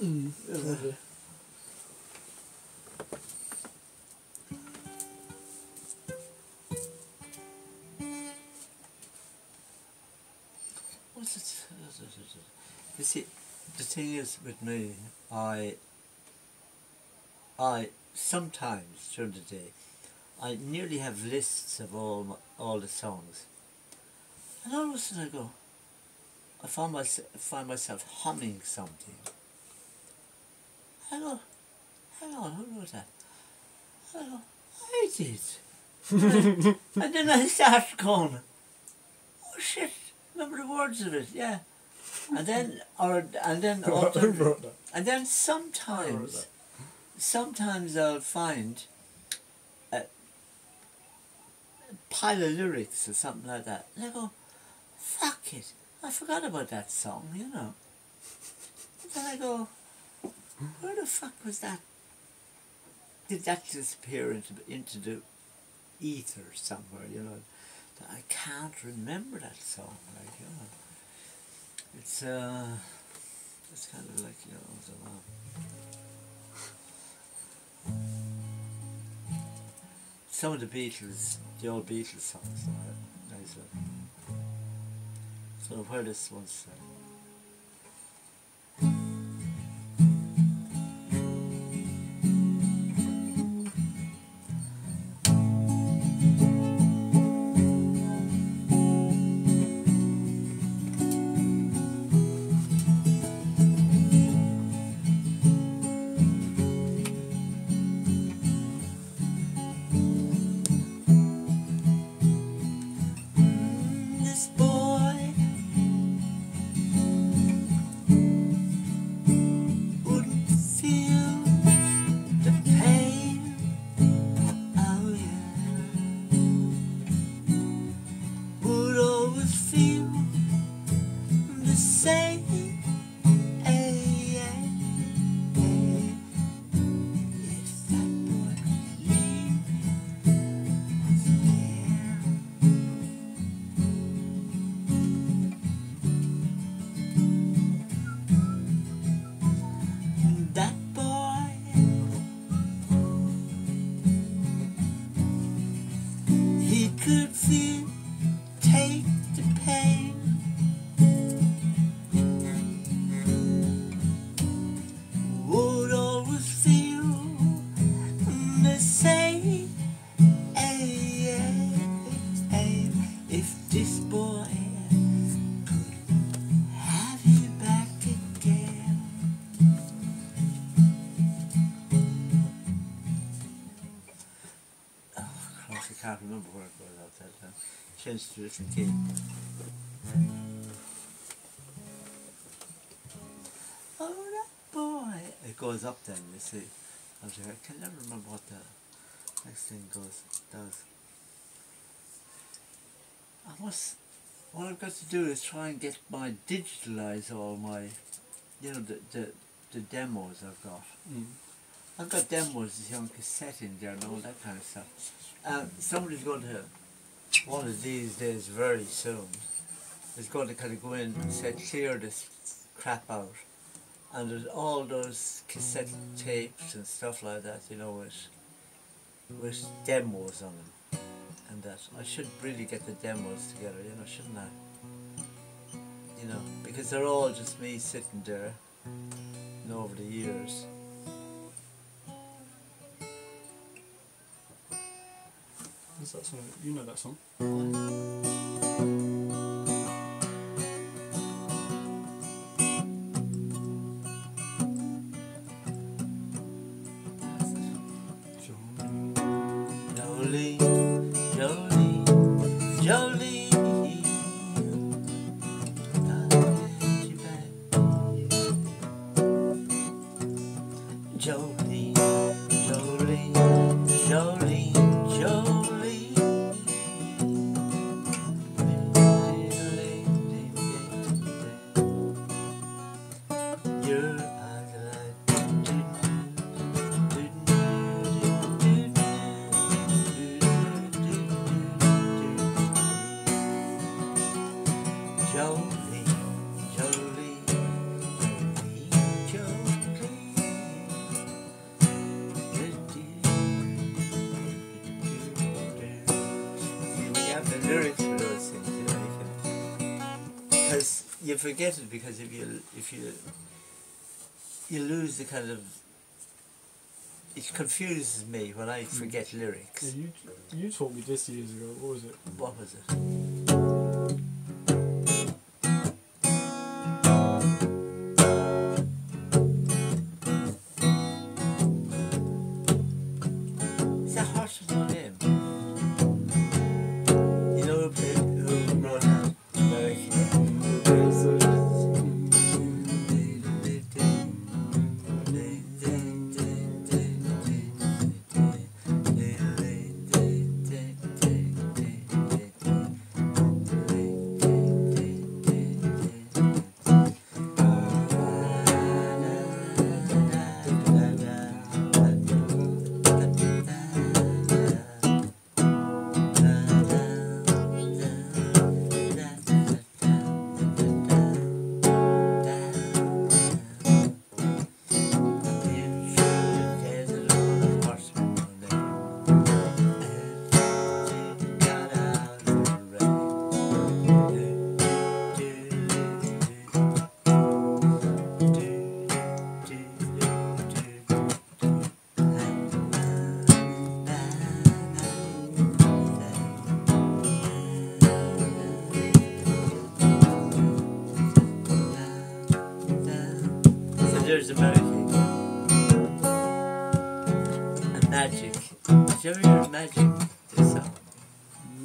Lovely. What's it? You see, the thing is with me, I sometimes during the day, I nearly have lists of all the songs, and all of a sudden I go, I find myself humming something. I go, hang on, who wrote that? I go, I did. And then I start going, oh shit, remember the words of it, yeah. And then Who wrote that? and then sometimes I'll find a pile of lyrics or something like that, and I go, fuck it, I forgot about that song, you know. And then I go, where the fuck was that? Did that disappear into the ether somewhere, you know? That I can't remember that song, like, you know. It's kind of like, you know, some of the Beatles, the old Beatles songs are nice. So I've heard this once. This boy wouldn't feel the pain, oh yeah, would always feel the same, eh, yeah, eh. If that boy could leave there. That boy, he could feel, take the pain, would always feel the same, eh, eh, if this boy could have you back again. Oh, Christ, I can't remember where it was out that time. Changed to a different key. Oh, that boy. It goes up then, you see. I can never remember what the next thing does. What I've got to do is try and digitalize all my, you know, the demos I've got. I've got demos on cassette in there and all that kind of stuff. Somebody's going to, one of these days very soon, is going to kind of go in and say, clear this crap out. And there's all those cassette tapes and stuff like that, you know, with demos on them. And that. I should really get the demos together, you know, shouldn't I? You know, because they're all just me sitting there, you know, over the years. What's that song? You know that song? Jolene, Jolene, Jolene, Jolene, Jolene, Jolene, Jolene. Your eyes are like Jolene, Jolene, Jolene, Jolene. lyrics for those things, you know, because you forget it, because if you lose the kind of, it confuses me when I forget lyrics. Yeah, you taught me this years ago. What was it? What was it? Is that Horse with No Name? You know who wrote that? There's American and Magic. Did you ever hear Magic? This song.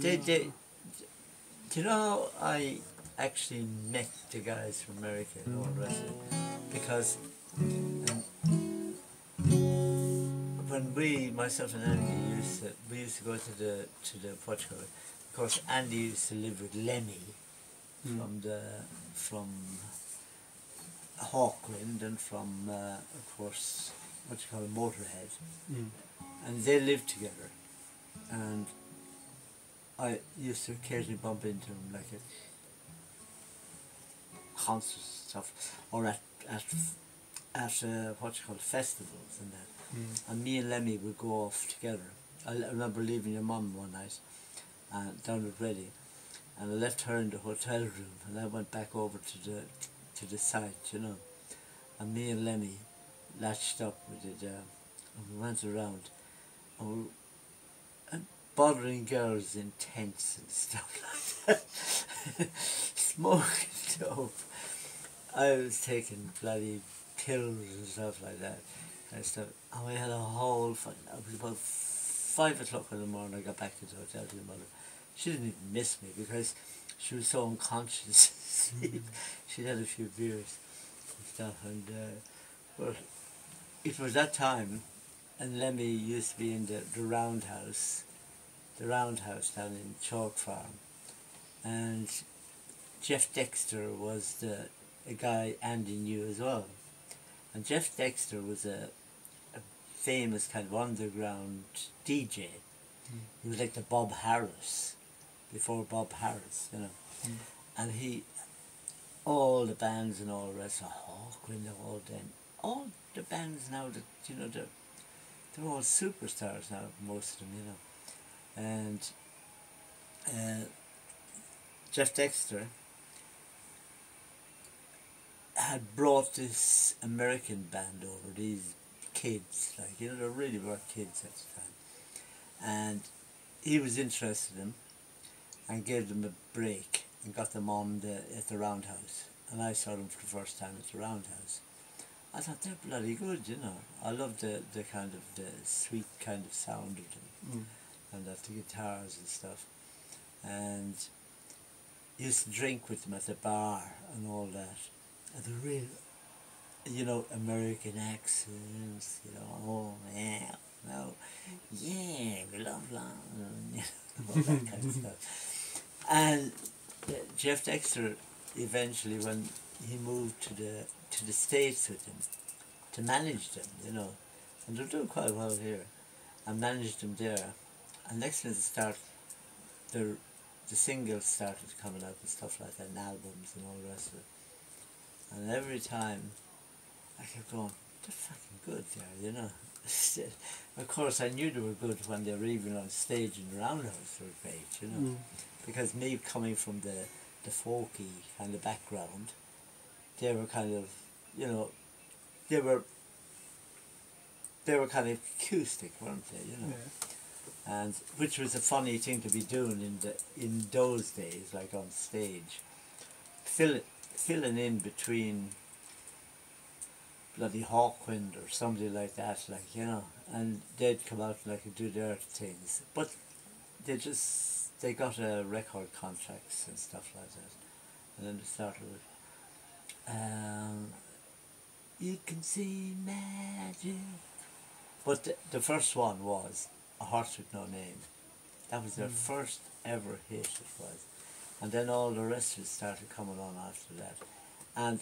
Do you know I actually met the guys from America and all the rest of it? Because when myself and Andy we used to go to the Portugal. Of course, Andy used to live with Lemmy from Hawkwind and from, of course, what you call a Motorhead, and they lived together, and I used to occasionally bump into them, like at concerts and stuff, or at what you call festivals and that, and me and Lemmy would go off together. I remember leaving your mum one night down at Reading, and I left her in the hotel room, and I went back over to the site, you know, and me and Lemmy latched up with it, and we went around, and we were bothering girls in tents and stuff like that, smoking dope. I was taking bloody pills and stuff like that, and we had a whole fun. It was about 5 o'clock in the morning. I got back to the hotel to your mother. She didn't even miss me because she was so unconscious. She'd had a few beers and stuff, and but it was that time, and Lemmy used to be in the roundhouse down in Chalk Farm, and Jeff Dexter was a guy Andy knew as well, and Jeff Dexter was a famous kind of underground DJ. He was like the Bob Harris, before Bob Harris, you know. And all the bands and all the rest of Hawkwind, all the bands now that, you know, they're all superstars now, most of them, you know. And Jeff Dexter had brought this American band over, these kids, like, you know, they really were kids at the time. And he was interested in them and gave them a break and got them on at the Roundhouse. And I saw them for the first time at the Roundhouse. I thought, they're bloody good, you know. I loved the kind of, the sweet kind of sound of them, and the guitars and stuff. And used to drink with them at the bar and all that. And the real, you know, American accents, you know, oh yeah, no, yeah, we love London, you know, all that kind of stuff. And Jeff Dexter, eventually, when he moved to the States with him, to manage them, you know, and they're doing quite well here, and managed them there. And next thing the singles started coming out and stuff like that, and albums and all the rest of it. And every time I kept going, they're fucking good, yeah, you know. Of course, I knew they were good when they were even on stage in the Roundhouse. They were great, you know, because me coming from the folky kind of background, they were kind of, you know, they were kind of acoustic, weren't they? You know, and which was a funny thing to be doing in those days, like on stage, filling in between bloody Hawkwind or somebody like that, like, you know, and they'd come out and like do their things, but they got record contracts and stuff like that, and then they started with you can see magic, but the first one was A Horse with No Name. That was their first ever hit, it was, and then all the rest of it started coming on after that. And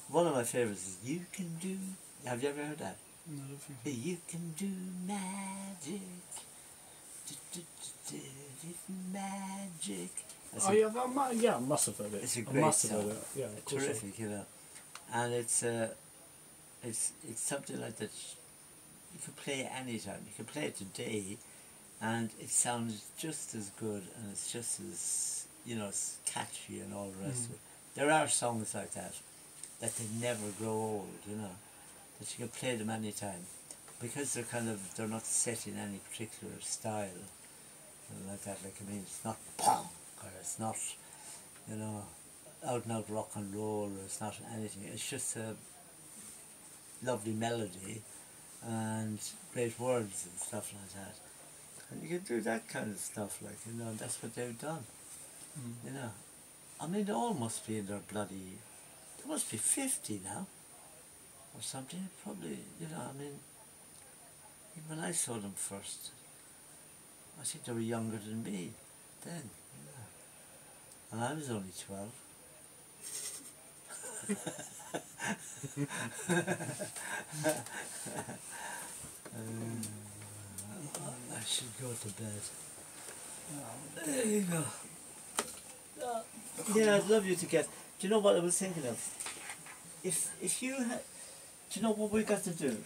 one of my favourites is You Can Do. Have you ever heard that? No, I don't think so. You can do magic. Magic. Oh yeah, I must have heard it. It's a I great must have song. heard it. Yeah, of course. Terrific, you know. And it's something like that you can play it anytime. You can play it today, and it sounds just as good, and it's just as, you know, it's catchy and all the rest of it. There are songs like that they never grow old, you know, that you can play them anytime, because they're not set in any particular style, you know, like that. Like, I mean, it's not punk, or it's not, you know, out and out rock and roll, or it's not anything. It's just a lovely melody and great words and stuff like that. And you can do that kind of stuff, like, you know, and that's what they've done, you know. I mean, they all must be in their bloody, they must be 50 now, or something, probably, you know, I mean, when I saw them first, I think they were younger than me then, you know, and I was only 12. I should go to bed. There you go. Yeah, I'd love you to get. Do you know what I was thinking of? If you had, do you know what we got to do?